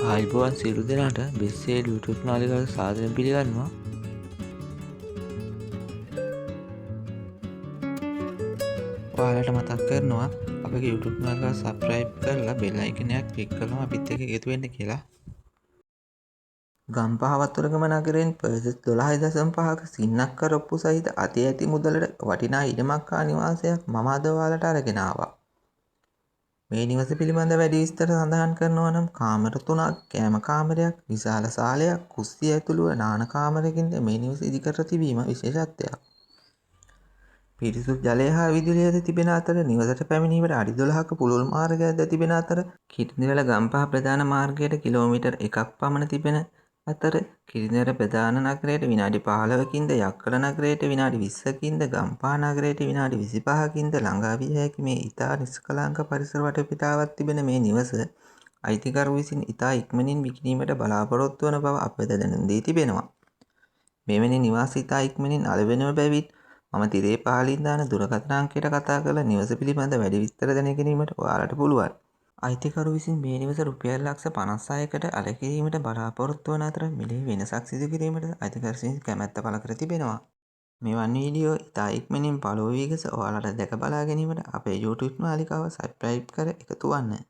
ආයිබෝවන් සියලු දෙනාට බෙස්සේ YouTube නාලිකාවට සාදරයෙන් පිළිගන්නවා. ඔයාලට මතක් කරනවා අපගේ YouTube නාලිකාව subscribe කරලා bell icon-එක click කරලා අපිත් එක්ක එකතු වෙන්න කියලා. ගම්පහ වතුරගම නගරයෙන් පර්සස් 12.5ක සින්නක් කරප්පු සහිත අති ඇති මුදලට වටිනා ඉඩමක් හා නිවාසයක් මම අද ඔයාලට අරගෙන ආවා. මේ නිවස පිළිබඳ වැඩි විස්තර සඳහන් කරනවා නම් කාමර 3ක්, කෑම කාමරයක්, විශාල සාලයක්, කුස්සිය ඇතුළුව නාන කාමරයකින් මේ නිවස ඉදිකර තිබීම විශේෂත්වයක්. පිරිසුදු ජලය හා විදුලියද තිබෙන අතර නිවසට පැමිණීමට අඩි 12ක පුළුල් මාර්ගයක්ද තිබෙන අතර කිරිඳිවැල ගම්පහ ප්‍රධාන මාර්ගයට කිලෝමීටර් 1ක් පමණ තිබෙන අතර කිරිඳිවැල ප්‍රධාන නගරයට විනාඩි 15කින්ද යක්කල නගරයට විනාඩි 20කින්ද ගම්පහ නගරයට විනාඩි 25කින්ද ළඟා විය හැකි මේ ඉතා නිෂ්කලංක පරිසර වටපිටාවක් තිබෙන මේ නිවස අයිතිකරු විසින් ඉතා ඉක්මනින් විකිණීමට බලාපොරොත්තු වන බව අප වෙත දැනුම් දී තිබෙනවා. මෙවැනි නිවාස ඉතා ඉක්මනින් අලෙවෙන බැවින් මම තිරේ පහළින් දාන දුරකථන අංකයට කතා කරලා නිවස පිළිබඳ වැඩි විස්තර දැන ගැනීමට ඔයාලට පුළුවන්. අයිතිකරු විසින් මේ නිවස රුපියල් ලක්ෂ 56කට අල කිරීමට බලාපොරොත්තු වන අතර මිලේ වෙනසක් සිදු කිරීමට අයිතිකරු විසින් කැමැත්ත පළ කර තිබෙනවා. මෙවන් වීඩියෝ ඉතා ඉක්මනින් පළෝ වී ගොස් ඔයාලට දැක බලා ගැනීමට අපේ YouTube නාලිකාව subscribe කර එකතු වන්න.